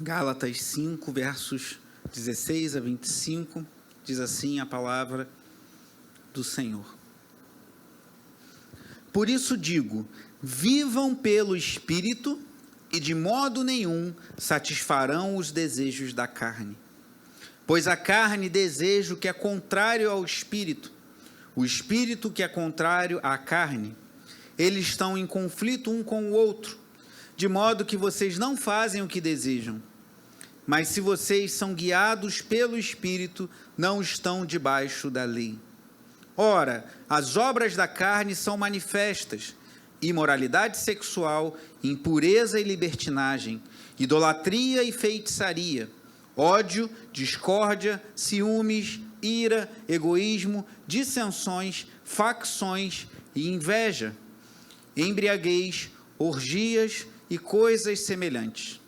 Gálatas 5, versos 16 a 25, diz assim a palavra do Senhor. Por isso digo, vivam pelo Espírito e de modo nenhum satisfarão os desejos da carne. Pois a carne deseja o que é contrário ao Espírito, o Espírito que é contrário à carne. Eles estão em conflito um com o outro, de modo que vocês não fazem o que desejam. Mas se vocês são guiados pelo Espírito, não estão debaixo da lei. Ora, as obras da carne são manifestas: imoralidade sexual, impureza e libertinagem, idolatria e feitiçaria, ódio, discórdia, ciúmes, ira, egoísmo, dissensões, facções e inveja, embriaguez, orgias e coisas semelhantes.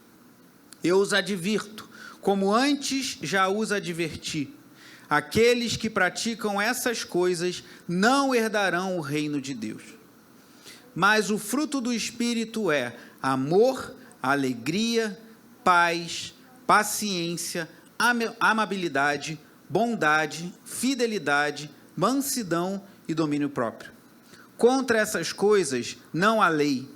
Eu os advirto, como antes já os adverti, aqueles que praticam essas coisas não herdarão o reino de Deus. Mas o fruto do Espírito é amor, alegria, paz, paciência, amabilidade, bondade, fidelidade, mansidão e domínio próprio. Contra essas coisas não há lei.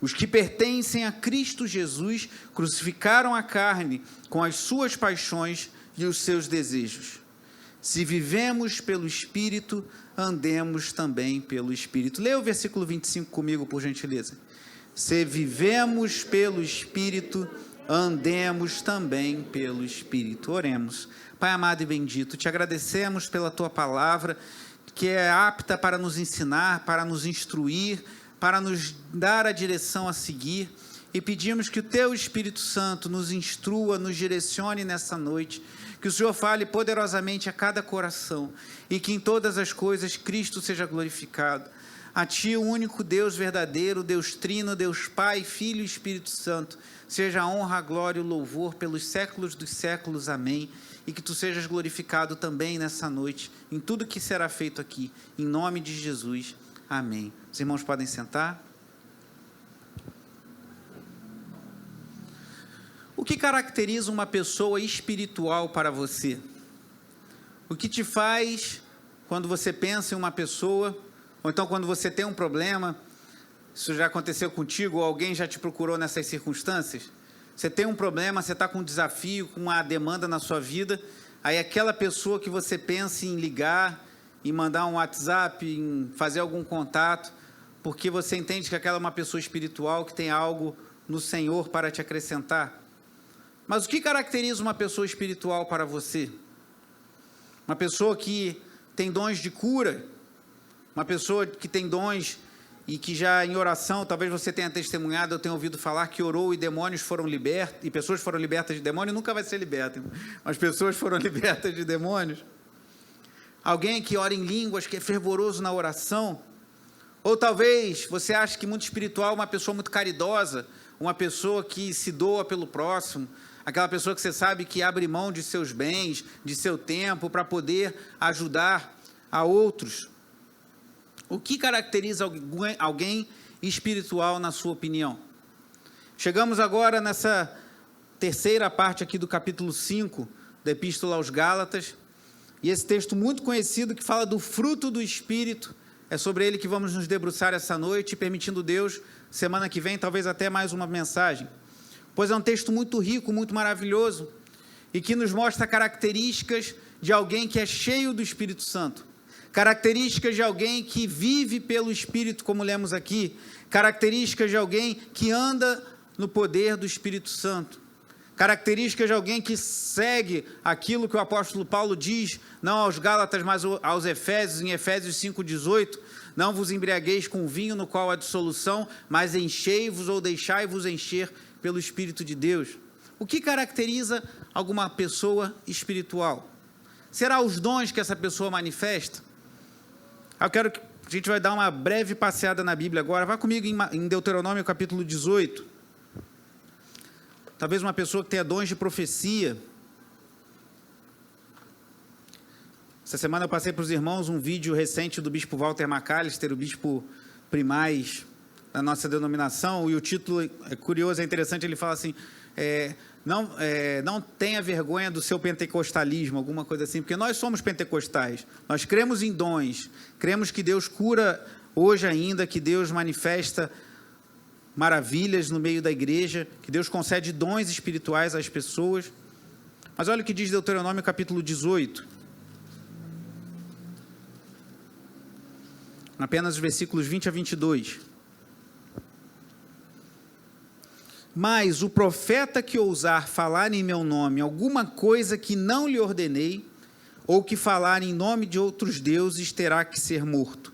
Os que pertencem a Cristo Jesus crucificaram a carne com as suas paixões e os seus desejos. Se vivemos pelo Espírito, andemos também pelo Espírito. Leia o versículo 25 comigo, por gentileza. Se vivemos pelo Espírito, andemos também pelo Espírito. Oremos. Pai amado e bendito, te agradecemos pela tua palavra, que é apta para nos ensinar, para nos instruir, para nos dar a direção a seguir, e pedimos que o teu Espírito Santo nos instrua, nos direcione nessa noite, que o Senhor fale poderosamente a cada coração, e que em todas as coisas Cristo seja glorificado. A Ti, o único Deus verdadeiro, Deus Trino, Deus Pai, Filho e Espírito Santo, seja a honra, a glória e o louvor pelos séculos dos séculos. Amém. E que Tu sejas glorificado também nessa noite, em tudo que será feito aqui, em nome de Jesus. Amém. Os irmãos podem sentar. O que caracteriza uma pessoa espiritual para você? O que te faz quando você pensa em uma pessoa, ou então quando você tem um problema, isso já aconteceu contigo, ou alguém já te procurou nessas circunstâncias? Você tem um problema, você está com um desafio, com uma demanda na sua vida, aí aquela pessoa que você pensa em ligar, em mandar um WhatsApp, em fazer algum contato, porque você entende que aquela é uma pessoa espiritual que tem algo no Senhor para te acrescentar. Mas o que caracteriza uma pessoa espiritual para você? Uma pessoa que tem dons de cura, uma pessoa que tem dons e que já em oração, talvez você tenha testemunhado, eu tenho ouvido falar que orou e demônios foram libertos, e pessoas foram libertas de demônios, nunca vai ser liberta, mas pessoas foram libertas de demônios. Alguém que ora em línguas, que é fervoroso na oração. Ou talvez você ache que muito espiritual é uma pessoa muito caridosa, uma pessoa que se doa pelo próximo, aquela pessoa que você sabe que abre mão de seus bens, de seu tempo, para poder ajudar a outros. O que caracteriza alguém espiritual, na sua opinião? Chegamos agora nessa terceira parte aqui do capítulo 5 da Epístola aos Gálatas, e esse texto muito conhecido que fala do fruto do Espírito, é sobre ele que vamos nos debruçar essa noite, permitindo Deus, semana que vem, talvez até mais uma mensagem. Pois é um texto muito rico, muito maravilhoso, e que nos mostra características de alguém que é cheio do Espírito Santo, características de alguém que vive pelo Espírito, como lemos aqui, características de alguém que anda no poder do Espírito Santo, características de alguém que segue aquilo que o apóstolo Paulo diz, não aos Gálatas, mas aos Efésios, em Efésios 5,18, não vos embriagueis com vinho no qual há dissolução, mas enchei-vos ou deixai-vos encher pelo Espírito de Deus. O que caracteriza alguma pessoa espiritual? Será os dons que essa pessoa manifesta? Eu quero que a gente vai dar uma breve passeada na Bíblia agora. Vá comigo em Deuteronômio capítulo 18. Talvez uma pessoa que tenha dons de profecia. Essa semana eu passei para os irmãos um vídeo recente do bispo Walter McAllister, o bispo primaz da nossa denominação, e o título é curioso, é interessante, ele fala assim: não tenha vergonha do seu pentecostalismo, alguma coisa assim, porque nós somos pentecostais, nós cremos em dons, cremos que Deus cura hoje ainda, que Deus manifesta maravilhas no meio da igreja, que Deus concede dons espirituais às pessoas. Mas olha o que diz Deuteronômio capítulo 18, apenas os versículos 20 a 22. Mas o profeta que ousar falar em meu nome alguma coisa que não lhe ordenei, ou que falar em nome de outros deuses, terá que ser morto.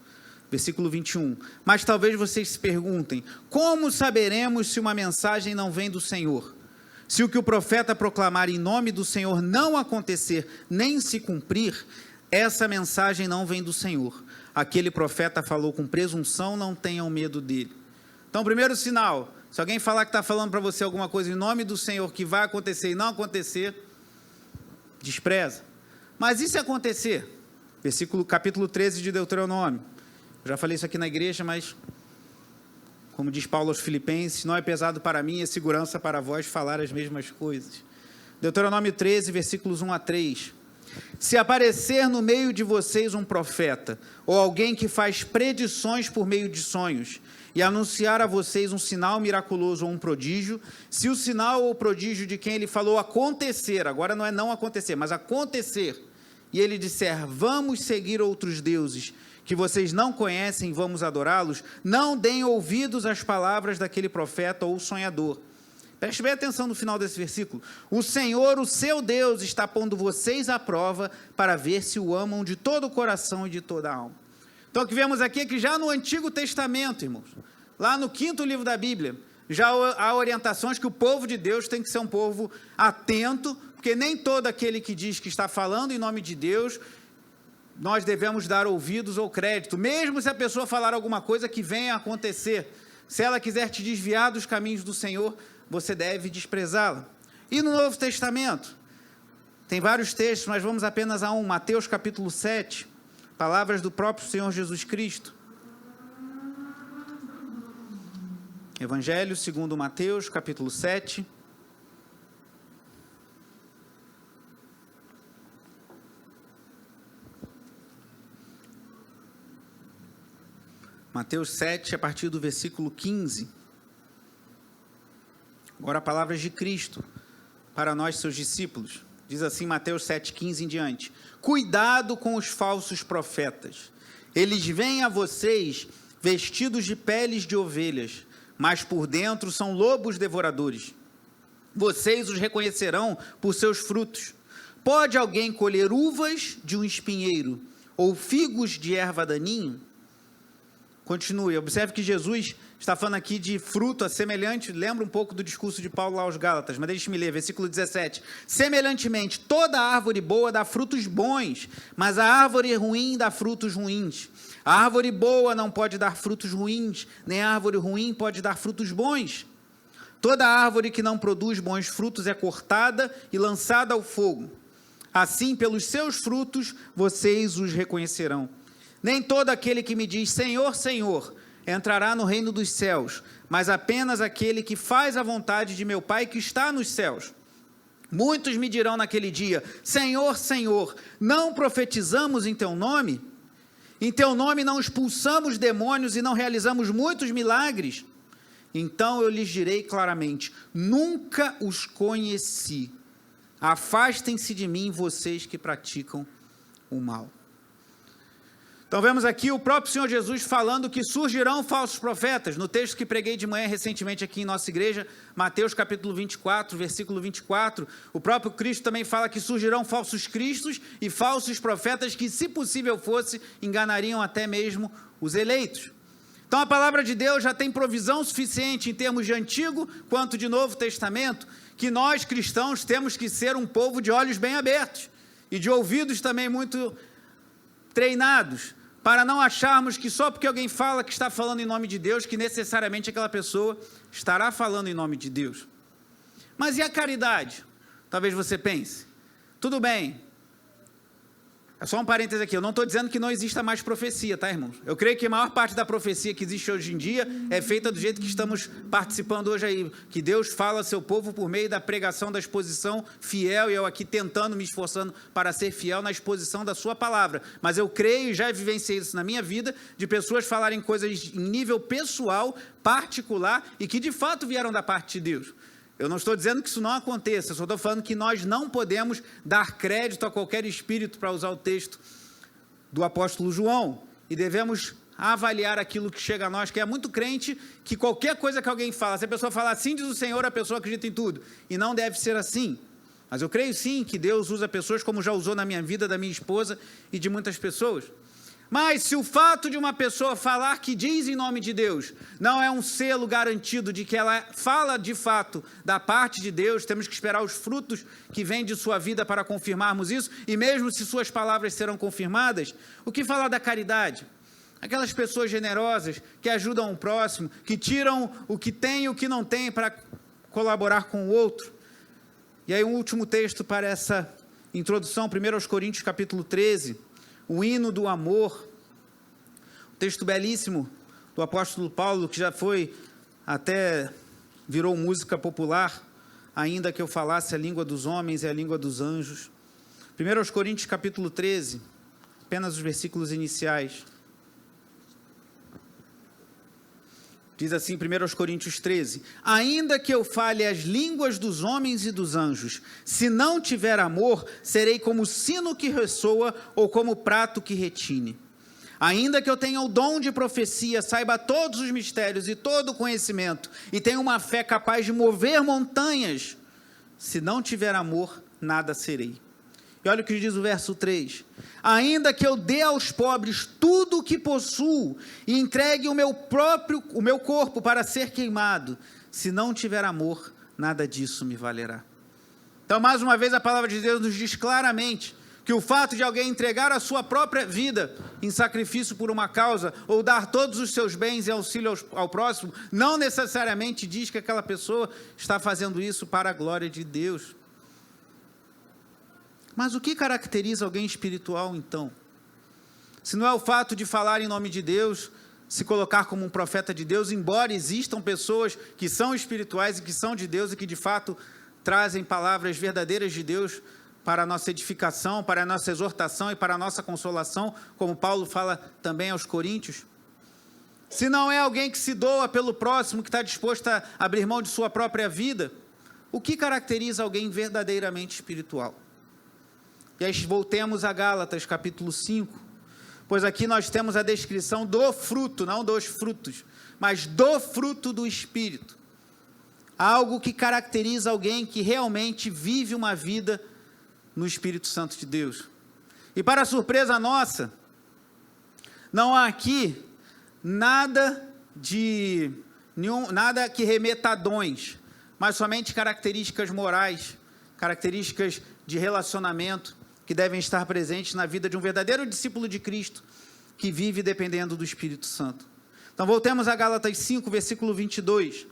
Versículo 21. Mas talvez vocês se perguntem, como saberemos se uma mensagem não vem do Senhor? Se o que o profeta proclamar em nome do Senhor não acontecer, nem se cumprir, essa mensagem não vem do Senhor. Aquele profeta falou com presunção, não tenham medo dele. Então, primeiro sinal, se alguém falar que está falando para você alguma coisa em nome do Senhor que vai acontecer e não acontecer, despreza. Mas e se acontecer? Capítulo 13 de Deuteronômio. Eu já falei isso aqui na igreja, mas, como diz Paulo aos Filipenses, não é pesado para mim, é segurança para vós falar as mesmas coisas. Deuteronômio 13, versículos 1 a 3. Se aparecer no meio de vocês um profeta, ou alguém que faz predições por meio de sonhos, e anunciar a vocês um sinal miraculoso ou um prodígio, se o sinal ou o prodígio de quem ele falou acontecer, agora não é não acontecer, mas acontecer, e ele disser, vamos seguir outros deuses, que vocês não conhecem, vamos adorá-los, não deem ouvidos às palavras daquele profeta ou sonhador. Preste bem atenção no final desse versículo. O Senhor, o seu Deus, está pondo vocês à prova para ver se o amam de todo o coração e de toda a alma. Então, o que vemos aqui é que já no Antigo Testamento, irmãos, lá no 5º livro da Bíblia, já há orientações que o povo de Deus tem que ser um povo atento, porque nem todo aquele que diz que está falando em nome de Deus, nós devemos dar ouvidos ou crédito, mesmo se a pessoa falar alguma coisa que venha a acontecer. Se ela quiser te desviar dos caminhos do Senhor, você deve desprezá-la. E no Novo Testamento? Tem vários textos, mas vamos apenas a um. Mateus capítulo 7, palavras do próprio Senhor Jesus Cristo. Evangelho segundo Mateus, capítulo 7. Mateus 7, a partir do versículo 15. Agora, palavras de Cristo para nós, seus discípulos. Diz assim, Mateus 7, 15 em diante. Cuidado com os falsos profetas. Eles vêm a vocês vestidos de peles de ovelhas, mas por dentro são lobos devoradores. Vocês os reconhecerão por seus frutos. Pode alguém colher uvas de um espinheiro ou figos de erva daninho? Continue, observe que Jesus está falando aqui de fruto semelhante, lembra um pouco do discurso de Paulo lá aos Gálatas, mas deixe-me ler, versículo 17. Semelhantemente, toda árvore boa dá frutos bons, mas a árvore ruim dá frutos ruins. A árvore boa não pode dar frutos ruins, nem a árvore ruim pode dar frutos bons. Toda árvore que não produz bons frutos é cortada e lançada ao fogo. Assim, pelos seus frutos, vocês os reconhecerão. Nem todo aquele que me diz, Senhor, Senhor, entrará no reino dos céus, mas apenas aquele que faz a vontade de meu Pai que está nos céus. Muitos me dirão naquele dia, Senhor, Senhor, não profetizamos em teu nome? Em teu nome não expulsamos demônios e não realizamos muitos milagres? Então eu lhes direi claramente, nunca os conheci. Afastem-se de mim, vocês que praticam o mal. Então vemos aqui o próprio Senhor Jesus falando que surgirão falsos profetas. No texto que preguei de manhã recentemente aqui em nossa igreja, Mateus capítulo 24, versículo 24, o próprio Cristo também fala que surgirão falsos cristos e falsos profetas que, se possível fosse, enganariam até mesmo os eleitos. Então a palavra de Deus já tem provisão suficiente em termos de Antigo quanto de Novo Testamento, que nós cristãos temos que ser um povo de olhos bem abertos e de ouvidos também muito treinados, para não acharmos que só porque alguém fala que está falando em nome de Deus, que necessariamente aquela pessoa estará falando em nome de Deus. Mas e a caridade? Talvez você pense, tudo bem, É só um parêntese aqui, eu não estou dizendo que não exista mais profecia, tá, irmãos? Eu creio que a maior parte da profecia que existe hoje em dia é feita do jeito que estamos participando hoje aí, que Deus fala ao seu povo por meio da pregação, da exposição fiel, e eu aqui tentando, me esforçando para ser fiel na exposição da sua palavra. Mas eu creio, e já vivenciei isso na minha vida, de pessoas falarem coisas em nível pessoal, particular, e que de fato vieram da parte de Deus. Eu não estou dizendo que isso não aconteça, eu só estou falando que nós não podemos dar crédito a qualquer espírito, para usar o texto do apóstolo João, e devemos avaliar aquilo que chega a nós, que é muito crente, que qualquer coisa que alguém fala, se a pessoa falar assim diz o Senhor, a pessoa acredita em tudo, e não deve ser assim. Mas eu creio sim que Deus usa pessoas como já usou na minha vida, da minha esposa e de muitas pessoas. Mas se o fato de uma pessoa falar que diz em nome de Deus não é um selo garantido de que ela fala de fato da parte de Deus, temos que esperar os frutos que vêm de sua vida para confirmarmos isso, e mesmo se suas palavras serão confirmadas, o que falar da caridade? Aquelas pessoas generosas que ajudam o próximo, que tiram o que tem e o que não tem para colaborar com o outro. E aí um último texto para essa introdução, 1 Coríntios capítulo 13, o hino do amor, um texto belíssimo do apóstolo Paulo, que já foi, até virou música popular, ainda que eu falasse a língua dos homens e a língua dos anjos. 1 Coríntios capítulo 13, apenas os versículos iniciais. Diz assim, 1 Coríntios 13, ainda que eu fale as línguas dos homens e dos anjos, se não tiver amor, serei como sino que ressoa ou como prato que retine. Ainda que eu tenha o dom de profecia, saiba todos os mistérios e todo o conhecimento, e tenha uma fé capaz de mover montanhas, se não tiver amor, nada serei. E olha o que diz o verso 3, ainda que eu dê aos pobres tudo o que possuo, e entregue o meu corpo para ser queimado, se não tiver amor, nada disso me valerá. Então, mais uma vez, a palavra de Deus nos diz claramente, que o fato de alguém entregar a sua própria vida em sacrifício por uma causa, ou dar todos os seus bens em auxílio ao próximo, não necessariamente diz que aquela pessoa está fazendo isso para a glória de Deus. Mas o que caracteriza alguém espiritual, então? Se não é o fato de falar em nome de Deus, se colocar como um profeta de Deus, embora existam pessoas que são espirituais e que são de Deus e que de fato trazem palavras verdadeiras de Deus para a nossa edificação, para a nossa exortação e para a nossa consolação, como Paulo fala também aos Coríntios. Se não é alguém que se doa pelo próximo, que está disposto a abrir mão de sua própria vida, o que caracteriza alguém verdadeiramente espiritual? E aí voltemos a Gálatas, capítulo 5, pois aqui nós temos a descrição do fruto, não dos frutos, mas do fruto do Espírito. Algo que caracteriza alguém que realmente vive uma vida no Espírito Santo de Deus. E para surpresa nossa, não há aqui nada que remeta a dons, mas somente características morais, características de relacionamento, que devem estar presentes na vida de um verdadeiro discípulo de Cristo, que vive dependendo do Espírito Santo. Então, voltemos a Gálatas 5, versículo 22.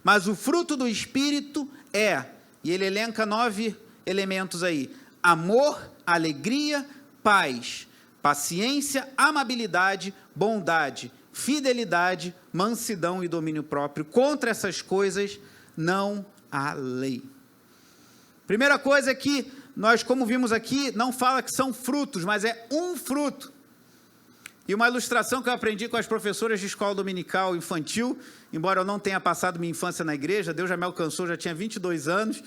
Mas o fruto do Espírito é, e ele elenca 9 elementos aí, amor, alegria, paz, paciência, amabilidade, bondade, fidelidade, mansidão e domínio próprio. Contra essas coisas não há lei. Primeira coisa é que nós, como vimos aqui, não fala que são frutos, mas é um fruto. E uma ilustração que eu aprendi com as professoras de escola dominical infantil, embora eu não tenha passado minha infância na igreja, Deus já me alcançou, já tinha 22 anos,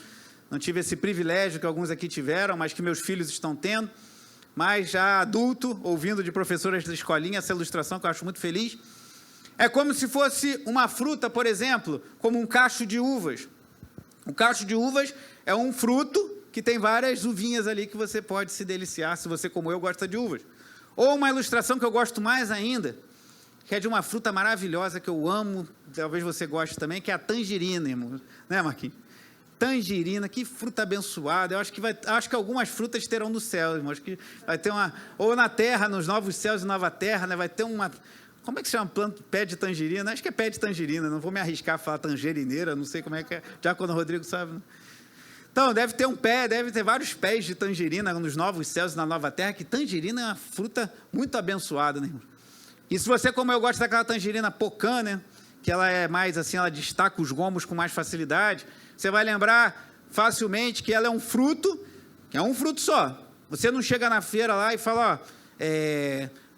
não tive esse privilégio que alguns aqui tiveram, mas que meus filhos estão tendo, mas já adulto, ouvindo de professoras da escolinha, essa ilustração que eu acho muito feliz, é como se fosse uma fruta, por exemplo, como um cacho de uvas. O cacho de uvas é um fruto que tem várias uvinhas ali que você pode se deliciar, se você, como eu, gosta de uvas. Ou uma ilustração que eu gosto mais ainda, que é de uma fruta maravilhosa que eu amo, talvez você goste também, que é a tangerina, irmão. Né, Marquinhos? Tangerina, que fruta abençoada. Eu acho que algumas frutas terão no céu, irmão. Acho que vai ter uma... Ou na terra, nos novos céus e nova terra, né? Vai ter uma... Como é que se chama? Pé de tangerina? Acho que é pé de tangerina. Não vou me arriscar a falar tangerineira, não sei como é que é. Já quando o Rodrigo sabe, né? Então, deve ter vários pés de tangerina nos novos céus e na nova terra, que tangerina é uma fruta muito abençoada, né, irmão? E se você, como eu, gosta daquela tangerina pocã, né, que ela é mais assim, ela destaca os gomos com mais facilidade, você vai lembrar facilmente que ela é um fruto, que é um fruto só. Você não chega na feira lá e fala,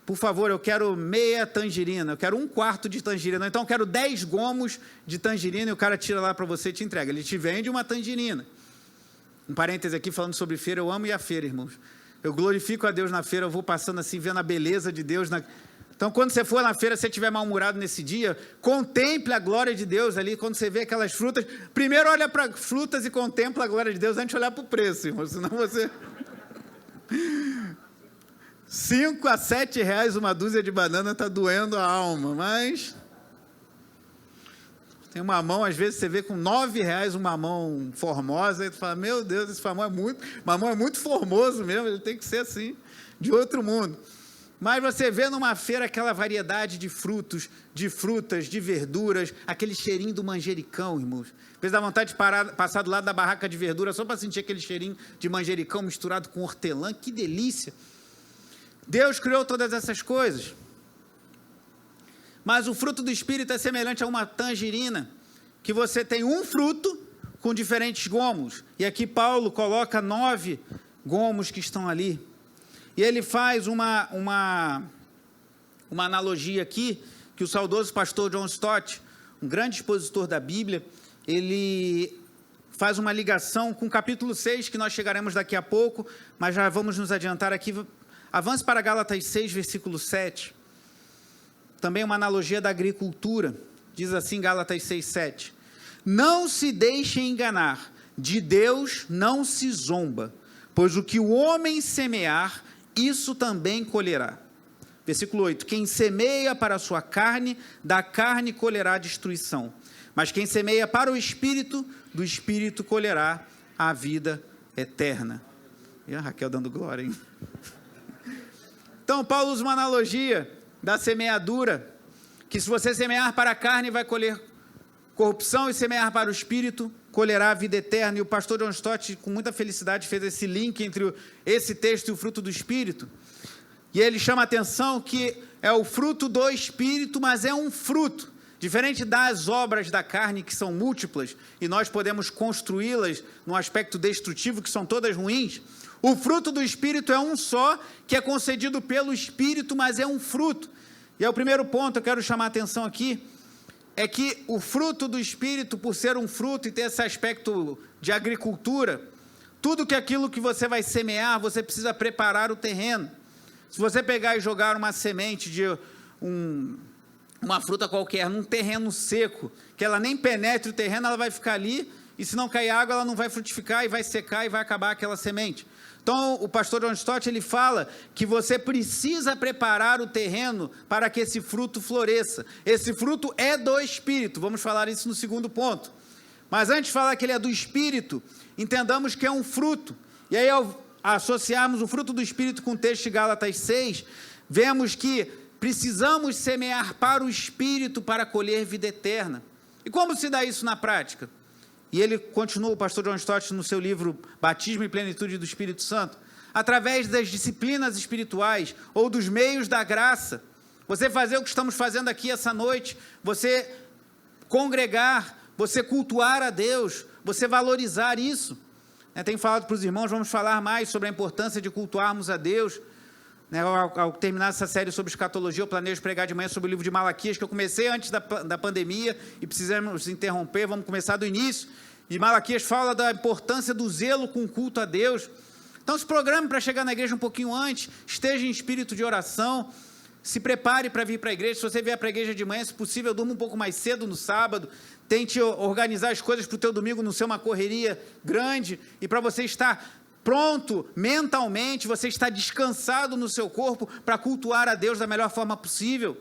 por favor, eu quero meia tangerina, eu quero 1/4 de tangerina, então eu quero 10 gomos de tangerina, e o cara tira lá para você e te entrega. Ele te vende uma tangerina. Um parêntese aqui falando sobre feira, eu amo ir à feira, irmãos. Eu glorifico a Deus na feira, eu vou passando assim, vendo a beleza de Deus. Então, quando você for na feira, se você estiver mal-humorado nesse dia, contemple a glória de Deus ali, quando você vê aquelas frutas. Primeiro olha para as frutas e contempla a glória de Deus, antes de olhar para o preço, irmão, senão você... 5 a 7 reais uma dúzia de banana está doendo a alma, mas... Tem um mamão, às vezes você vê com 9 reais um mamão formosa, e tu fala, meu Deus, esse mamão é muito formoso mesmo, ele tem que ser assim, de outro mundo. Mas você vê numa feira aquela variedade de frutos, de frutas, de verduras, aquele cheirinho do manjericão, irmãos. Às vezes dá vontade de passar do lado da barraca de verdura só para sentir aquele cheirinho de manjericão misturado com hortelã, que delícia. Deus criou todas essas coisas. Mas o fruto do Espírito é semelhante a uma tangerina, que você tem um fruto com diferentes gomos. E aqui Paulo coloca 9 gomos que estão ali. E ele faz uma analogia aqui, que o saudoso pastor John Stott, um grande expositor da Bíblia, ele faz uma ligação com o capítulo 6, que nós chegaremos daqui a pouco, mas já vamos nos adiantar aqui. Avance para Gálatas 6, versículo 7. Também uma analogia da agricultura. Diz assim, Gálatas 6, 7. Não se deixem enganar, de Deus não se zomba, pois o que o homem semear, isso também colherá. Versículo 8. Quem semeia para a sua carne, da carne colherá destruição. Mas quem semeia para o Espírito, do Espírito colherá a vida eterna. E a Raquel dando glória, hein? Então, Paulo usa uma analogia da semeadura, que se você semear para a carne, vai colher corrupção, e semear para o Espírito, colherá a vida eterna. E o pastor John Stott, com muita felicidade, fez esse link entre esse texto e o fruto do Espírito. E ele chama a atenção que é o fruto do Espírito, mas é um fruto. Diferente das obras da carne, que são múltiplas, e nós podemos construí-las num aspecto destrutivo, que são todas ruins, o fruto do Espírito é um só, que é concedido pelo Espírito, mas é um fruto. E é o primeiro ponto, eu quero chamar a atenção aqui, é que o fruto do Espírito, por ser um fruto e ter esse aspecto de agricultura, tudo que aquilo que você vai semear, você precisa preparar o terreno. Se você pegar e jogar uma semente de uma fruta qualquer num terreno seco, que ela nem penetre o terreno, ela vai ficar ali, e se não cair água, ela não vai frutificar, e vai secar, e vai acabar aquela semente. Então, o pastor John Stott, ele fala que você precisa preparar o terreno para que esse fruto floresça. Esse fruto é do Espírito, vamos falar isso no segundo ponto. Mas antes de falar que ele é do Espírito, entendamos que é um fruto. E aí, ao associarmos o fruto do Espírito com o texto de Gálatas 6, vemos que precisamos semear para o Espírito para colher vida eterna. E como se dá isso na prática? E ele continua, o pastor John Stott, no seu livro Batismo e Plenitude do Espírito Santo, através das disciplinas espirituais ou dos meios da graça, você fazer o que estamos fazendo aqui essa noite, você congregar, você cultuar a Deus, você valorizar isso. Tenho falado para os irmãos, vamos falar mais sobre a importância de cultuarmos a Deus. Ao terminar essa série sobre escatologia, eu planejo pregar de manhã sobre o livro de Malaquias, que eu comecei antes da pandemia e precisamos interromper, vamos começar do início. E Malaquias fala da importância do zelo com o culto a Deus. Então se programe para chegar na igreja um pouquinho antes, esteja em espírito de oração, se prepare para vir para a igreja. Se você vier para a igreja de manhã, se possível, durma um pouco mais cedo no sábado, tente organizar as coisas para o teu domingo não ser uma correria grande, e para você estar pronto mentalmente, você está descansado no seu corpo para cultuar a Deus da melhor forma possível.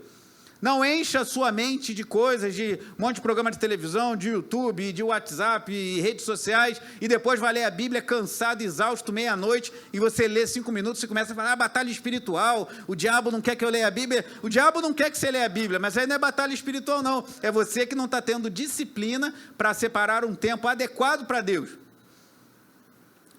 Não encha a sua mente de coisas, de um monte de programa de televisão, de YouTube, de WhatsApp e redes sociais, e depois vai ler a Bíblia cansado, exausto, meia-noite, e você lê 5 minutos e começa a falar, batalha espiritual, o diabo não quer que eu leia a Bíblia. O diabo não quer que você leia a Bíblia, mas aí não é batalha espiritual não, é você que não está tendo disciplina para separar um tempo adequado para Deus.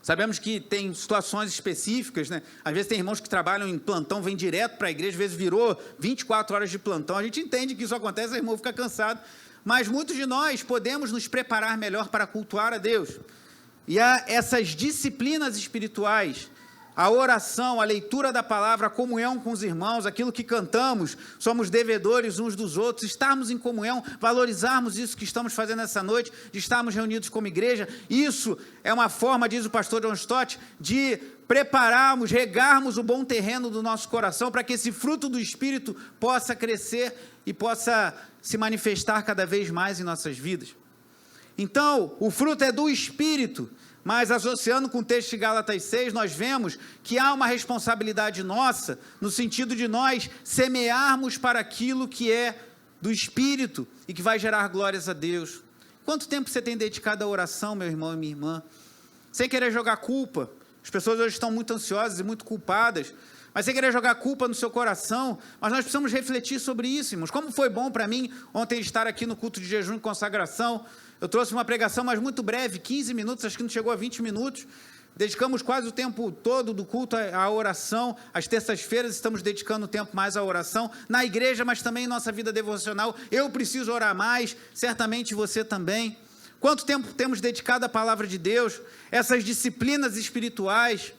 Sabemos que tem situações específicas, né? Às vezes tem irmãos que trabalham em plantão, vêm direto para a igreja, às vezes virou 24 horas de plantão. A gente entende que isso acontece, o irmão fica cansado. Mas muitos de nós podemos nos preparar melhor para cultuar a Deus. E há essas disciplinas espirituais, a oração, a leitura da palavra, a comunhão com os irmãos, aquilo que cantamos, somos devedores uns dos outros, estarmos em comunhão, valorizarmos isso que estamos fazendo essa noite, de estarmos reunidos como igreja. Isso é uma forma, diz o pastor John Stott, de prepararmos, regarmos o bom terreno do nosso coração para que esse fruto do Espírito possa crescer e possa se manifestar cada vez mais em nossas vidas. Então, o fruto é do Espírito, mas associando com o texto de Gálatas 6, nós vemos que há uma responsabilidade nossa, no sentido de nós semearmos para aquilo que é do Espírito e que vai gerar glórias a Deus. Quanto tempo você tem dedicado à oração, meu irmão e minha irmã? Sem querer jogar culpa. As pessoas hoje estão muito ansiosas e muito culpadas, mas sem querer jogar culpa no seu coração, mas nós precisamos refletir sobre isso, irmãos. Como foi bom para mim ontem estar aqui no culto de jejum e consagração. Eu trouxe uma pregação, mas muito breve, 15 minutos, acho que não chegou a 20 minutos. Dedicamos quase o tempo todo do culto à oração. Às terças-feiras estamos dedicando o tempo mais à oração, na igreja, mas também em nossa vida devocional. Eu preciso orar mais, certamente você também. Quanto tempo temos dedicado à palavra de Deus, essas disciplinas espirituais,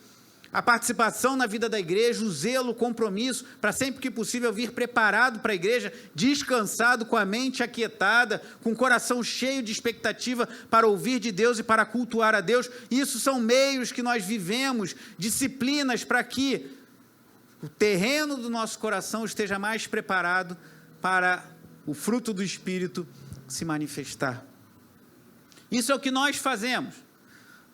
a participação na vida da igreja, o zelo, o compromisso, para sempre que possível vir preparado para a igreja, descansado, com a mente aquietada, com o coração cheio de expectativa para ouvir de Deus e para cultuar a Deus. Isso são meios que nós vivemos, disciplinas para que o terreno do nosso coração esteja mais preparado para o fruto do Espírito se manifestar. Isso é o que nós fazemos,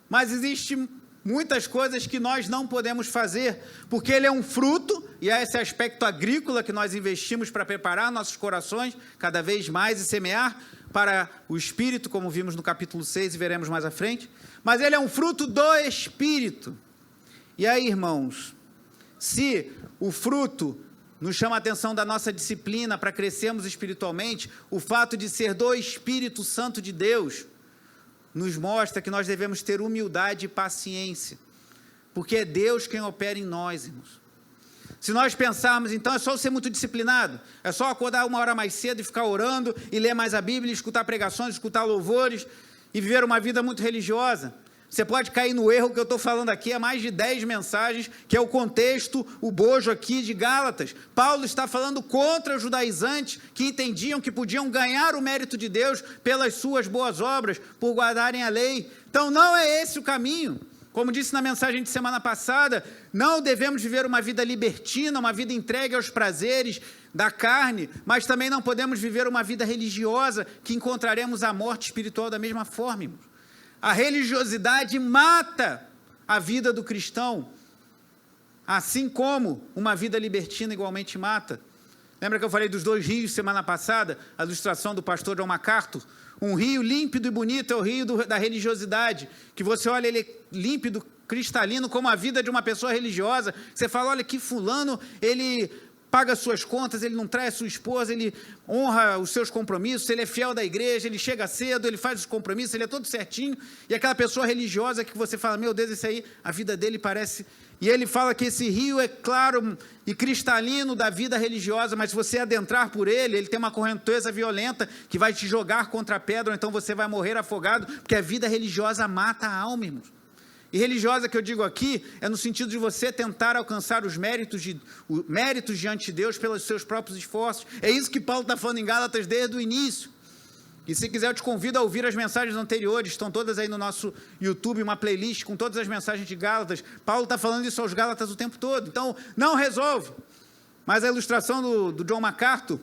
mas existe muitas coisas que nós não podemos fazer, porque ele é um fruto, e há esse aspecto agrícola que nós investimos para preparar nossos corações cada vez mais e semear para o Espírito, como vimos no capítulo 6 e veremos mais à frente, mas ele é um fruto do Espírito. E aí, irmãos, se o fruto nos chama a atenção da nossa disciplina para crescermos espiritualmente, o fato de ser do Espírito Santo de Deus nos mostra que nós devemos ter humildade e paciência, porque é Deus quem opera em nós, irmãos. Se nós pensarmos, então, é só ser muito disciplinado, é só acordar 1 hora mais cedo e ficar orando, e ler mais a Bíblia, escutar pregações, escutar louvores, e viver uma vida muito religiosa. Você pode cair no erro que eu estou falando aqui, há mais de 10 mensagens, que é o contexto, o bojo aqui de Gálatas. Paulo está falando contra os judaizantes, que entendiam que podiam ganhar o mérito de Deus pelas suas boas obras, por guardarem a lei. Então não é esse o caminho. Como disse na mensagem de semana passada, não devemos viver uma vida libertina, uma vida entregue aos prazeres da carne, mas também não podemos viver uma vida religiosa, que encontraremos a morte espiritual da mesma forma, irmãos. A religiosidade mata a vida do cristão, assim como uma vida libertina igualmente mata. Lembra que eu falei dos 2 rios semana passada? A ilustração do pastor John MacArthur. Um rio límpido e bonito é o rio da religiosidade, que você olha, ele é límpido, cristalino, como a vida de uma pessoa religiosa. Você fala, olha que fulano, ele paga suas contas, ele não trai a sua esposa, ele honra os seus compromissos, ele é fiel da igreja, ele chega cedo, ele faz os compromissos, ele é todo certinho. E aquela pessoa religiosa que você fala, meu Deus, isso aí, a vida dele parece... E ele fala que esse rio é claro e cristalino da vida religiosa, mas se você adentrar por ele, ele tem uma correnteza violenta que vai te jogar contra a pedra, ou então você vai morrer afogado, porque a vida religiosa mata a alma, irmãos. E religiosa que eu digo aqui, é no sentido de você tentar alcançar os méritos diante de Deus pelos seus próprios esforços. É isso que Paulo está falando em Gálatas desde o início. E se quiser, eu te convido a ouvir as mensagens anteriores, estão todas aí no nosso YouTube, uma playlist com todas as mensagens de Gálatas. Paulo está falando isso aos Gálatas o tempo todo, então não resolve. Mas a ilustração do John MacArthur,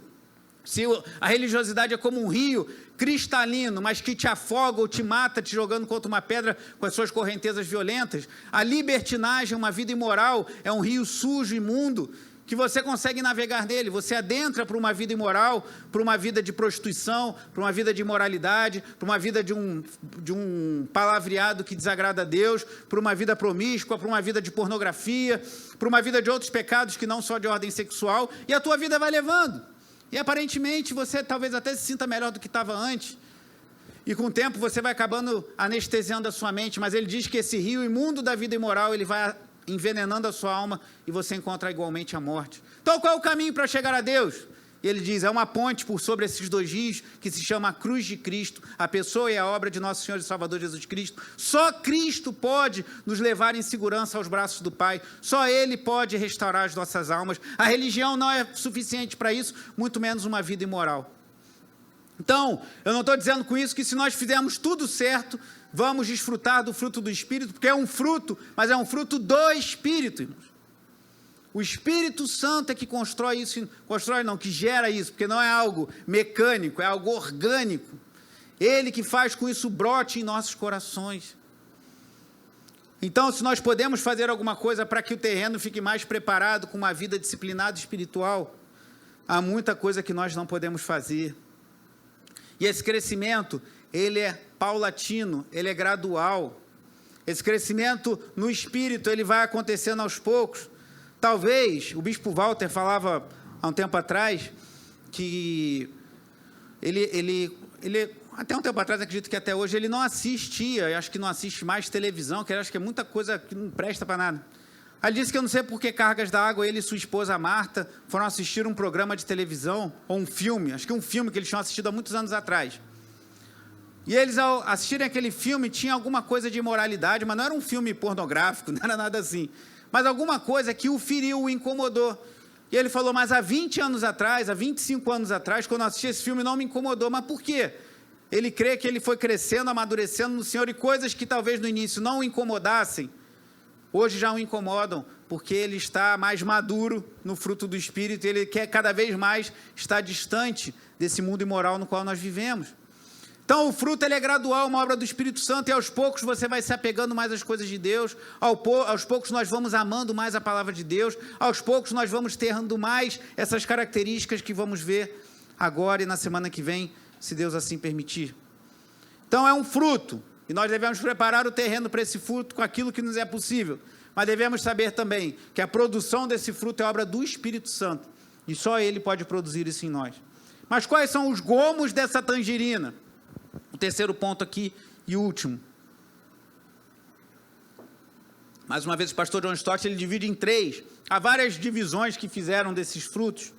se a religiosidade é como um rio cristalino, mas que te afoga ou te mata, te jogando contra uma pedra com as suas correntezas violentas, a libertinagem, uma vida imoral, é um rio sujo, imundo, que você consegue navegar nele, você adentra para uma vida imoral, para uma vida de prostituição, para uma vida de imoralidade, para uma vida de um palavreado que desagrada a Deus, para uma vida promíscua, para uma vida de pornografia, para uma vida de outros pecados que não só de ordem sexual, e a tua vida vai levando. E aparentemente você talvez até se sinta melhor do que estava antes. e com o tempo você vai acabando anestesiando a sua mente, mas ele diz que esse rio imundo da vida imoral, ele vai envenenando a sua alma e você encontra igualmente a morte. Então, qual é o caminho para chegar a Deus? E ele diz, é uma ponte por sobre esses dois rios, que se chama a cruz de Cristo, a pessoa e a obra de nosso Senhor e Salvador Jesus Cristo. Só Cristo pode nos levar em segurança aos braços do Pai, só Ele pode restaurar as nossas almas. A religião não é suficiente para isso, muito menos uma vida imoral. Então, eu não estou dizendo com isso que se nós fizermos tudo certo, vamos desfrutar do fruto do Espírito, porque é um fruto, mas é um fruto do Espírito, irmãos. O Espírito Santo é que constrói isso, que gera isso, porque não é algo mecânico, é algo orgânico. Ele que faz com isso brote em nossos corações. Então, se nós podemos fazer alguma coisa para que o terreno fique mais preparado com uma vida disciplinada espiritual, há muita coisa que nós não podemos fazer. E esse crescimento, ele é paulatino, ele é gradual. Esse crescimento no Espírito, ele vai acontecendo aos poucos. Talvez, o bispo Walter falava há um tempo atrás, que ele até um tempo atrás, acredito que até hoje, ele não assistia, acho que não assiste mais televisão, que acho que é muita coisa que não presta para nada. Ele disse que eu não sei por que cargas d'água, ele e sua esposa Marta foram assistir um programa de televisão, ou um filme, acho que um filme que eles tinham assistido há muitos anos atrás. E eles, ao assistirem aquele filme, tinha alguma coisa de imoralidade, mas não era um filme pornográfico, não era nada assim. Mas alguma coisa que o feriu, o incomodou. E ele falou, mas há 20 anos atrás, há 25 anos atrás, quando eu assisti esse filme, não me incomodou. Mas por quê? Ele crê que ele foi crescendo, amadurecendo no Senhor, e coisas que talvez no início não o incomodassem, hoje já o incomodam, porque ele está mais maduro no fruto do Espírito, e ele quer cada vez mais estar distante desse mundo imoral no qual nós vivemos. Então, o fruto ele é gradual, uma obra do Espírito Santo, e aos poucos você vai se apegando mais às coisas de Deus, aos poucos nós vamos amando mais a palavra de Deus, aos poucos nós vamos tendo mais essas características que vamos ver agora e na semana que vem, se Deus assim permitir. Então, é um fruto, e nós devemos preparar o terreno para esse fruto com aquilo que nos é possível, mas devemos saber também que a produção desse fruto é obra do Espírito Santo, e só Ele pode produzir isso em nós. Mas quais são os gomos dessa tangerina? O terceiro ponto aqui e último. Mais uma vez, o pastor John Stott, ele divide em 3. Há várias divisões que fizeram desse fruto.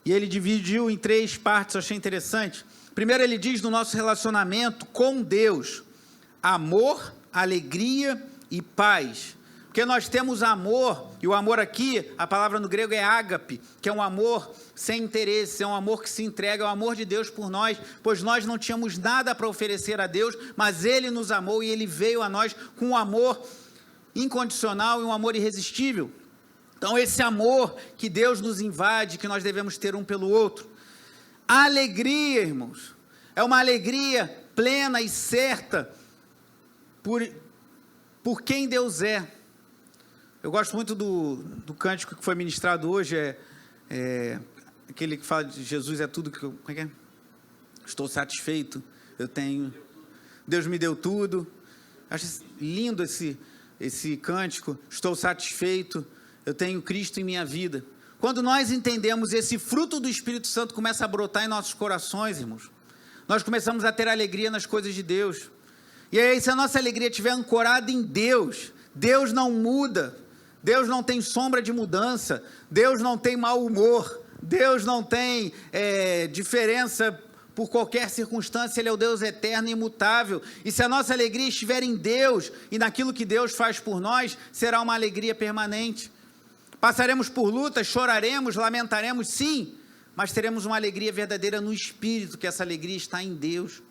E ele dividiu em 3 partes, eu achei interessante. Primeiro, ele diz do nosso relacionamento com Deus: amor, alegria e paz. Porque nós temos amor, e o amor aqui, a palavra no grego é ágape, que é um amor sem interesse, é um amor que se entrega, é o amor de Deus por nós, pois nós não tínhamos nada para oferecer a Deus, mas Ele nos amou e Ele veio a nós com um amor incondicional e um amor irresistível. Então, esse amor que Deus nos invade, que nós devemos ter um pelo outro. A alegria, irmãos, é uma alegria plena e certa por quem Deus é. Eu gosto muito do cântico que foi ministrado hoje, aquele que fala de Jesus é tudo que eu... Como é que é? Estou satisfeito, eu tenho... Deus me deu tudo. Acho lindo esse cântico, estou satisfeito, eu tenho Cristo em minha vida. Quando nós entendemos esse fruto do Espírito Santo começa a brotar em nossos corações, irmãos, nós começamos a ter alegria nas coisas de Deus. E aí, se a nossa alegria estiver ancorada em Deus, Deus não muda, Deus não tem sombra de mudança, Deus não tem mau humor, Deus não tem diferença por qualquer circunstância, Ele é o Deus eterno e imutável. E se a nossa alegria estiver em Deus e naquilo que Deus faz por nós, será uma alegria permanente. Passaremos por lutas, choraremos, lamentaremos, sim, mas teremos uma alegria verdadeira no Espírito, que essa alegria está em Deus.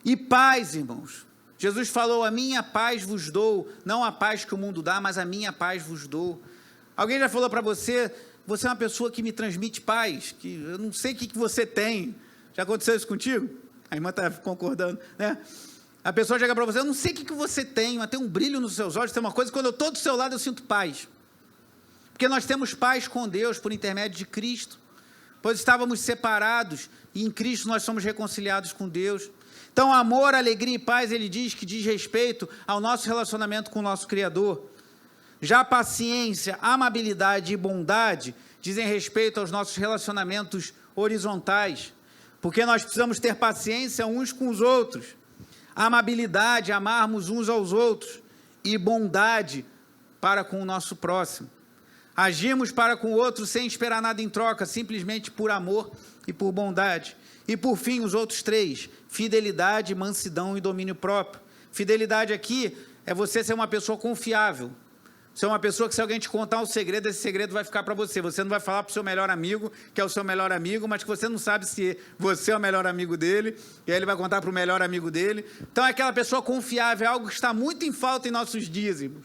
E paz, irmãos. Jesus falou, a minha paz vos dou, não a paz que o mundo dá, mas a minha paz vos dou. Alguém já falou para você, você é uma pessoa que me transmite paz, que eu não sei o que você tem. Já aconteceu isso contigo? A irmã está concordando, né? A pessoa chega para você, eu não sei o que você tem, mas tem um brilho nos seus olhos, tem uma coisa, quando eu estou do seu lado eu sinto paz. Porque nós temos paz com Deus por intermédio de Cristo, pois estávamos separados e em Cristo nós somos reconciliados com Deus. Então, amor, alegria e paz, ele diz que diz respeito ao nosso relacionamento com o nosso Criador. Já paciência, amabilidade e bondade dizem respeito aos nossos relacionamentos horizontais. porque nós precisamos ter paciência uns com os outros, amabilidade, amarmos uns aos outros, e bondade para com o nosso próximo. Agimos para com o outro sem esperar nada em troca, simplesmente por amor e por bondade. E por fim, os outros 3, fidelidade, mansidão e domínio próprio. Fidelidade aqui é você ser uma pessoa confiável. Você é uma pessoa que, se alguém te contar um segredo, esse segredo vai ficar para você. Você não vai falar para o seu melhor amigo, que é o seu melhor amigo, mas que você não sabe se você é o melhor amigo dele, e aí ele vai contar para o melhor amigo dele. Então, é aquela pessoa confiável, é algo que está muito em falta em nossos dias, irmãos.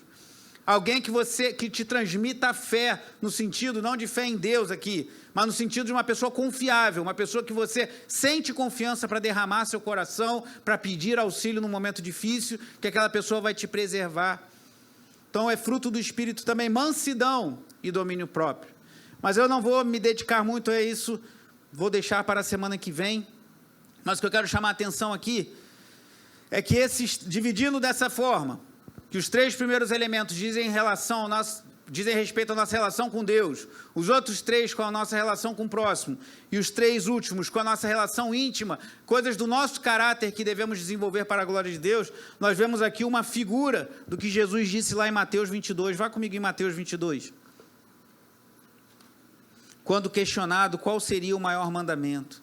Alguém que te transmita a fé, no sentido não de fé em Deus aqui, mas no sentido de uma pessoa confiável, uma pessoa que você sente confiança para derramar seu coração, para pedir auxílio num momento difícil, que aquela pessoa vai te preservar. Então, é fruto do Espírito também, mansidão e domínio próprio. Mas eu não vou me dedicar muito a isso, vou deixar para a semana que vem. Mas o que eu quero chamar a atenção aqui é que dividindo dessa forma, que os 3 primeiros elementos dizem respeito à nossa relação com Deus, os outros 3 com a nossa relação com o próximo, e os 3 últimos com a nossa relação íntima, coisas do nosso caráter que devemos desenvolver para a glória de Deus. Nós vemos aqui uma figura do que Jesus disse lá em Mateus 22, vá comigo em Mateus 22. Quando questionado qual seria o maior mandamento,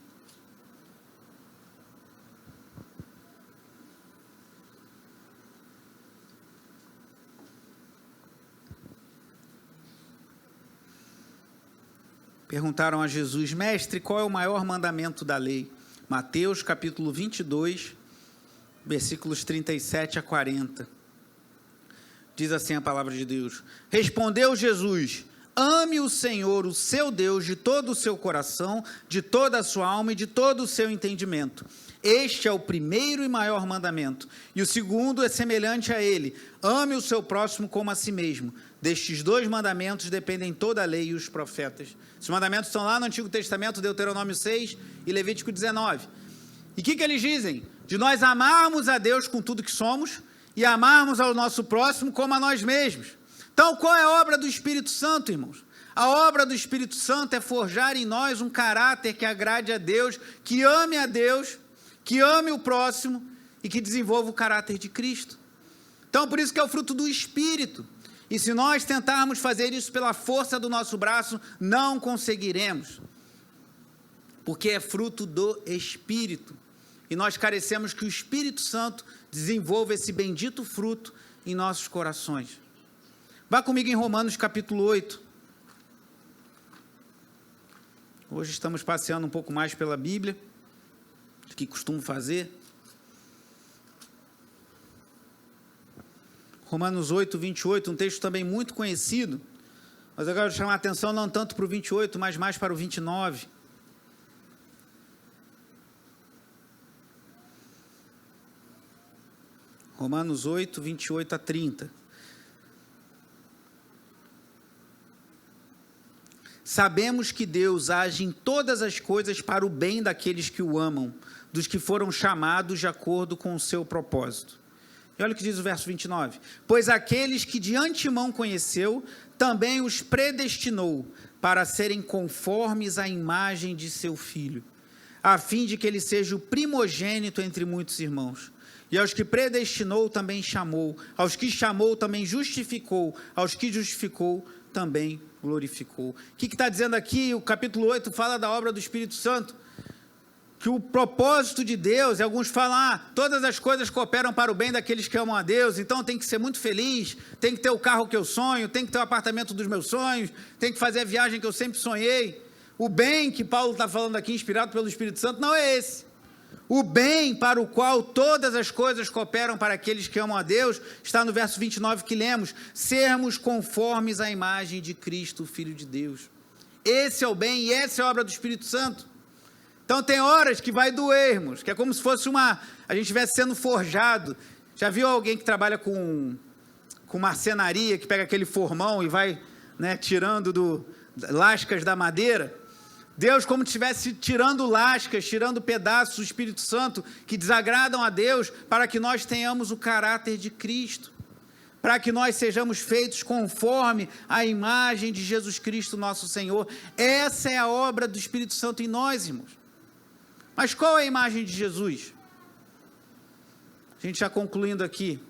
perguntaram a Jesus: mestre, qual é o maior mandamento da lei? Mateus capítulo 22, versículos 37 a 40. Diz assim a palavra de Deus: respondeu Jesus: ame o Senhor, o seu Deus, de todo o seu coração, de toda a sua alma e de todo o seu entendimento. Este é o primeiro e maior mandamento. E o segundo é semelhante a ele: ame o seu próximo como a si mesmo. Destes 2 mandamentos dependem toda a lei e os profetas. Os mandamentos estão lá no Antigo Testamento, Deuteronômio 6 e Levítico 19. E o que eles dizem? De nós amarmos a Deus com tudo que somos e amarmos ao nosso próximo como a nós mesmos. Então, qual é a obra do Espírito Santo, irmãos? A obra do Espírito Santo é forjar em nós um caráter que agrade a Deus, que ame o próximo e que desenvolva o caráter de Cristo. Então, por isso que é o fruto do Espírito. E se nós tentarmos fazer isso pela força do nosso braço, não conseguiremos. Porque é fruto do Espírito. E nós carecemos que o Espírito Santo desenvolva esse bendito fruto em nossos corações. Vá comigo em Romanos capítulo 8. Hoje estamos passeando um pouco mais pela Bíblia do que costumo fazer. Romanos 8, 28, um texto também muito conhecido, mas eu quero chamar a atenção não tanto para o 28, mas mais para o 29. Romanos 8, 28 a 30. Sabemos que Deus age em todas as coisas para o bem daqueles que o amam, dos que foram chamados de acordo com o seu propósito. E olha o que diz o verso 29. Pois aqueles que de antemão conheceu, também os predestinou para serem conformes à imagem de seu Filho, a fim de que ele seja o primogênito entre muitos irmãos. E aos que predestinou também chamou, aos que chamou também justificou, aos que justificou também glorificou. O que está dizendo aqui? O capítulo 8 fala da obra do Espírito Santo, que o propósito de Deus, e alguns falam, todas as coisas cooperam para o bem daqueles que amam a Deus, então tem que ser muito feliz, tem que ter o carro que eu sonho, tem que ter o apartamento dos meus sonhos, tem que fazer a viagem que eu sempre sonhei. O bem que Paulo está falando aqui, inspirado pelo Espírito Santo, não é esse. O bem para o qual todas as coisas cooperam para aqueles que amam a Deus, está no verso 29 que lemos: sermos conformes à imagem de Cristo, o Filho de Deus. Esse é o bem e essa é a obra do Espírito Santo. Então tem horas que vai doer, irmãos, que é como se fosse a gente estivesse sendo forjado. Já viu alguém que trabalha com marcenaria, que pega aquele formão e vai, tirando lascas da madeira? Deus, como se estivesse tirando lascas, tirando pedaços do Espírito Santo que desagradam a Deus, para que nós tenhamos o caráter de Cristo, para que nós sejamos feitos conforme a imagem de Jesus Cristo, nosso Senhor. Essa é a obra do Espírito Santo em nós, irmãos. Mas qual é a imagem de Jesus? A gente já concluindo aqui.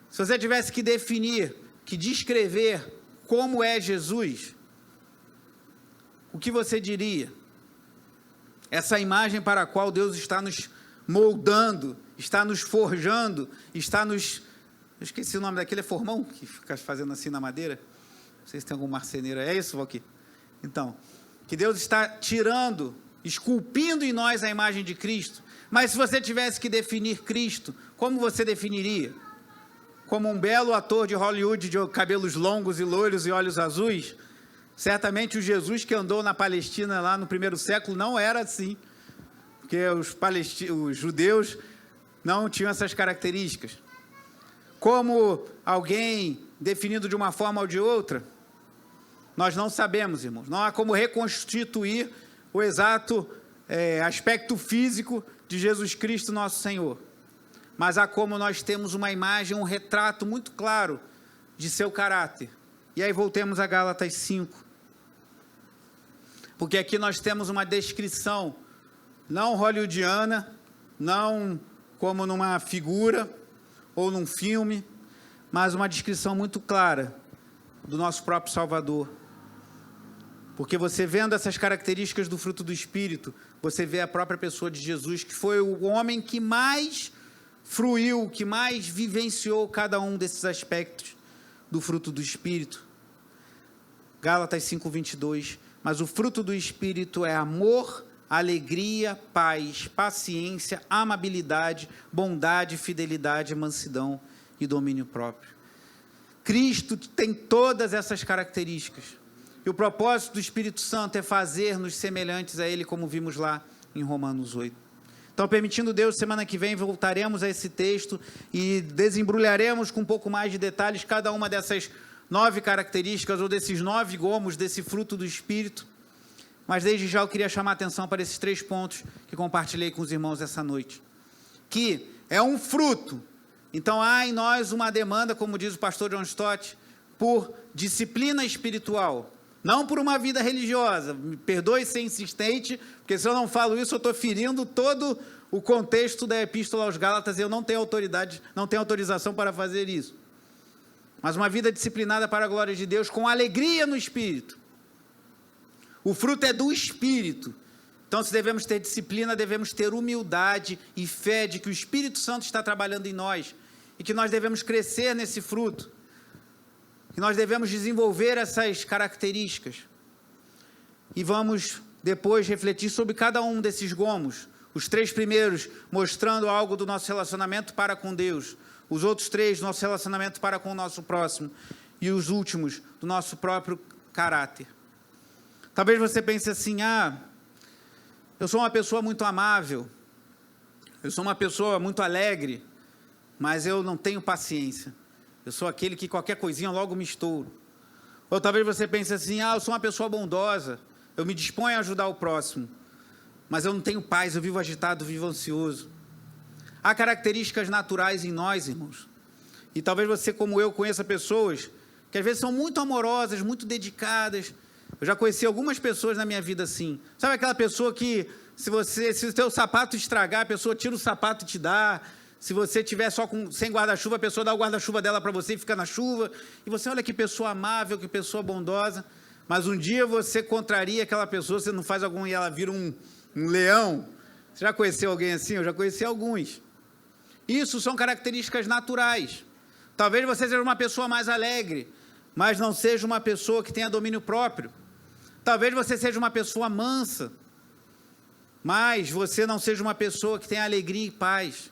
Se você tivesse que definir, que descrever como é Jesus, o que você diria? Essa imagem para a qual Deus está nos moldando, está nos forjando, está nos... Eu esqueci o nome daquele, é formão? Que fica fazendo assim na madeira? Não sei se tem algum marceneiro. É isso, Valquir? Então, que Deus está tirando, esculpindo em nós a imagem de Cristo. Mas se você tivesse que definir Cristo, como você definiria? Como um belo ator de Hollywood de cabelos longos e loiros e olhos azuis? Certamente o Jesus que andou na Palestina lá no primeiro século não era assim, porque os judeus não tinham essas características. Como alguém definido de uma forma ou de outra, nós não sabemos, irmãos. Não há como reconstituir o exato aspecto físico de Jesus Cristo, nosso Senhor. Mas há como nós temos uma imagem, um retrato muito claro de seu caráter. E aí voltemos a Gálatas 5. Porque aqui nós temos uma descrição, não hollywoodiana, não como numa figura ou num filme, mas uma descrição muito clara do nosso próprio Salvador. Porque você vendo essas características do fruto do Espírito, você vê a própria pessoa de Jesus, que foi o homem que mais fruiu, que mais vivenciou cada um desses aspectos do fruto do Espírito. Gálatas 5:22. Mas o fruto do Espírito é amor, alegria, paz, paciência, amabilidade, bondade, fidelidade, mansidão e domínio próprio. Cristo tem todas essas características. E o propósito do Espírito Santo é fazer-nos semelhantes a Ele, como vimos lá em Romanos 8. Então, permitindo Deus, semana que vem voltaremos a esse texto e desembrulharemos com um pouco mais de detalhes cada uma dessas 9 características ou desses 9 gomos desse fruto do Espírito. Mas desde já eu queria chamar a atenção para esses 3 pontos que compartilhei com os irmãos essa noite. Que é um fruto. Então há em nós uma demanda, como diz o pastor John Stott, por disciplina espiritual. Não por uma vida religiosa. Me perdoe ser insistente, porque se eu não falo isso, eu estou ferindo todo o contexto da Epístola aos Gálatas e eu não tenho autoridade, não tenho autorização para fazer isso. Mas uma vida disciplinada para a glória de Deus, com alegria no Espírito. O fruto é do Espírito. Então, se devemos ter disciplina, devemos ter humildade e fé de que o Espírito Santo está trabalhando em nós e que nós devemos crescer nesse fruto. Que nós devemos desenvolver essas características. E vamos depois refletir sobre cada um desses gomos. Os 3 primeiros mostrando algo do nosso relacionamento para com Deus. Os outros 3, nosso relacionamento para com o nosso próximo. E os últimos, do nosso próprio caráter. Talvez você pense assim, eu sou uma pessoa muito amável, eu sou uma pessoa muito alegre, mas eu não tenho paciência. Eu sou aquele que qualquer coisinha logo me estouro. Ou talvez você pense assim, eu sou uma pessoa bondosa, eu me disponho a ajudar o próximo, mas eu não tenho paz, eu vivo agitado, vivo ansioso. Há características naturais em nós, irmãos. E talvez você, como eu, conheça pessoas que às vezes são muito amorosas, muito dedicadas. Eu já conheci algumas pessoas na minha vida assim. Sabe aquela pessoa que, se o teu sapato estragar, a pessoa tira o sapato e te dá. Se você estiver sem guarda-chuva, a pessoa dá o guarda-chuva dela para você e fica na chuva. E você olha que pessoa amável, que pessoa bondosa. Mas um dia você contraria aquela pessoa, você não faz algum e ela vira um leão. Você já conheceu alguém assim? Eu já conheci alguns. Isso são características naturais. Talvez você seja uma pessoa mais alegre, mas não seja uma pessoa que tenha domínio próprio. Talvez você seja uma pessoa mansa, mas você não seja uma pessoa que tenha alegria e paz.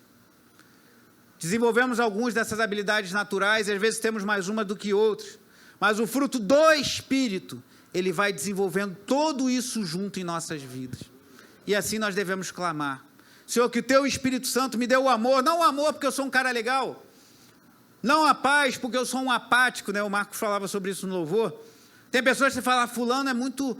Desenvolvemos algumas dessas habilidades naturais, e às vezes temos mais uma do que outras. Mas o fruto do Espírito, ele vai desenvolvendo tudo isso junto em nossas vidas. E assim nós devemos clamar. Senhor, que o Teu Espírito Santo me dê o amor, não o amor porque eu sou um cara legal, não a paz porque eu sou um apático, né? O Marcos falava sobre isso no louvor. Tem pessoas que falam, fulano é muito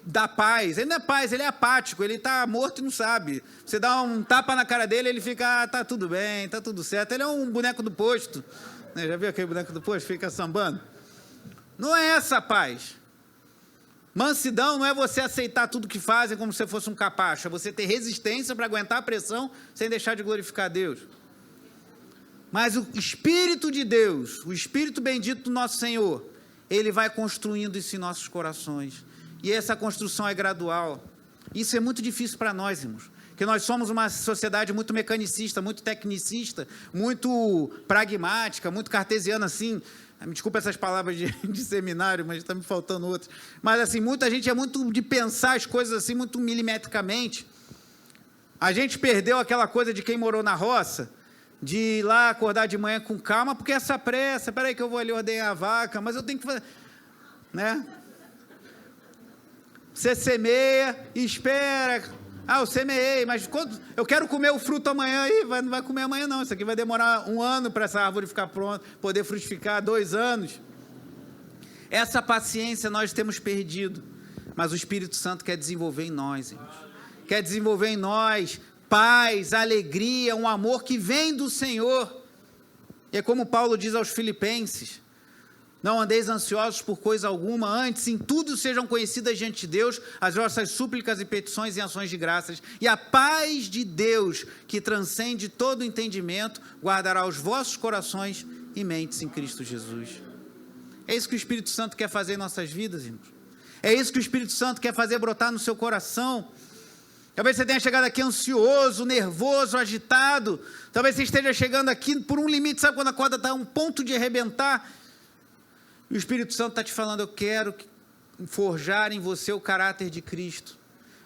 da paz. Ele não é paz, ele é apático, ele está morto e não sabe. Você dá um tapa na cara dele, ele fica, tá tudo bem, tá tudo certo. Ele é um boneco do posto, né? Já viu aquele boneco do posto? Fica sambando. Não é essa a paz. Mansidão não é você aceitar tudo que fazem como se fosse um capacho, é você ter resistência para aguentar a pressão sem deixar de glorificar a Deus. Mas o Espírito de Deus, o Espírito bendito do nosso Senhor, ele vai construindo isso em nossos corações. E essa construção é gradual. Isso é muito difícil para nós, irmãos. Porque nós somos uma sociedade muito mecanicista, muito tecnicista, muito pragmática, muito cartesiana, assim. Me desculpa essas palavras de seminário, mas está me faltando outras. Mas, assim, muita gente é muito de pensar as coisas assim, muito milimetricamente. A gente perdeu aquela coisa de quem morou na roça, de ir lá acordar de manhã com calma, porque essa pressa, peraí que eu vou ali ordenhar a vaca, mas eu tenho que fazer, né? Você semeia e espera. Eu semeei, mas quando eu quero comer o fruto amanhã, aí não vai comer amanhã não, isso aqui vai demorar 1 ano para essa árvore ficar pronta, poder frutificar 2 anos. Essa paciência nós temos perdido, mas o Espírito Santo quer desenvolver em nós, irmãos. Quer desenvolver em nós paz, alegria, um amor que vem do Senhor. E é como Paulo diz aos Filipenses: não andeis ansiosos por coisa alguma, antes em tudo sejam conhecidas diante de Deus as vossas súplicas e petições e ações de graças, e a paz de Deus, que transcende todo entendimento, guardará os vossos corações e mentes em Cristo Jesus. É isso que o Espírito Santo quer fazer em nossas vidas, irmãos. É isso que o Espírito Santo quer fazer brotar no seu coração. Talvez você tenha chegado aqui ansioso, nervoso, agitado. Talvez você esteja chegando aqui por um limite, sabe quando a corda está a um ponto de arrebentar? E o Espírito Santo está te falando: eu quero forjar em você o caráter de Cristo.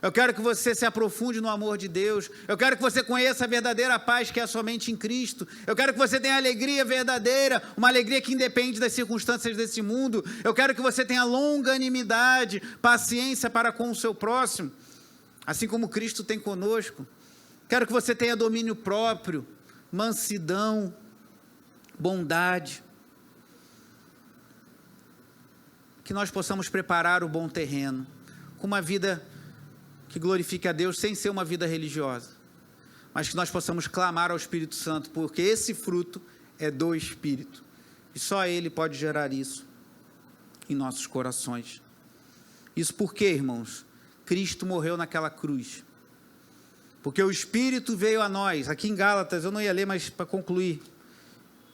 Eu quero que você se aprofunde no amor de Deus. Eu quero que você conheça a verdadeira paz que é somente em Cristo. Eu quero que você tenha alegria verdadeira, uma alegria que independe das circunstâncias desse mundo. Eu quero que você tenha longanimidade, paciência para com o seu próximo, assim como Cristo tem conosco. Quero que você tenha domínio próprio, mansidão, bondade. Que nós possamos preparar o bom terreno, com uma vida que glorifique a Deus, sem ser uma vida religiosa, mas que nós possamos clamar ao Espírito Santo, porque esse fruto é do Espírito, e só Ele pode gerar isso em nossos corações. Isso porque, irmãos, Cristo morreu naquela cruz, porque o Espírito veio a nós. Aqui em Gálatas, eu não ia ler, mas para concluir,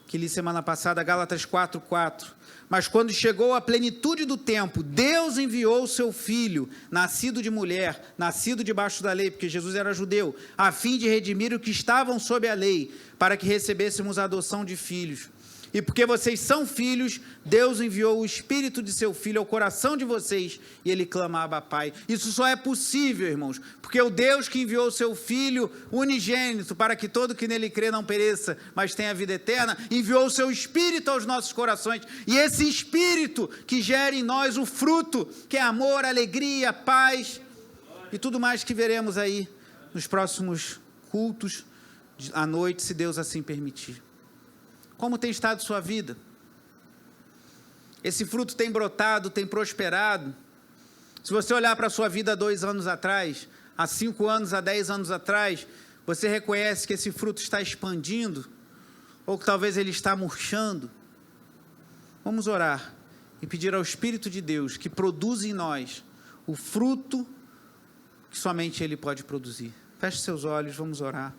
que li semana passada, Gálatas 4:4, mas quando chegou a plenitude do tempo, Deus enviou o seu Filho, nascido de mulher, nascido debaixo da lei, porque Jesus era judeu, a fim de redimir os que estavam sob a lei, para que recebêssemos a adoção de filhos. E porque vocês são filhos, Deus enviou o Espírito de seu Filho ao coração de vocês, e ele clamava: Pai. Isso só é possível, irmãos, porque o Deus que enviou o seu Filho unigênito, para que todo que nele crê não pereça, mas tenha vida eterna, enviou o seu Espírito aos nossos corações, e esse Espírito que gera em nós o fruto, que é amor, alegria, paz, e tudo mais que veremos aí nos próximos cultos à noite, se Deus assim permitir. Como tem estado sua vida? Esse fruto tem brotado, tem prosperado? Se você olhar para a sua vida há 2 anos atrás, há 5 anos, há 10 anos atrás, você reconhece que esse fruto está expandindo? Ou que talvez ele está murchando? Vamos orar e pedir ao Espírito de Deus que produza em nós o fruto que somente Ele pode produzir. Feche seus olhos, vamos orar.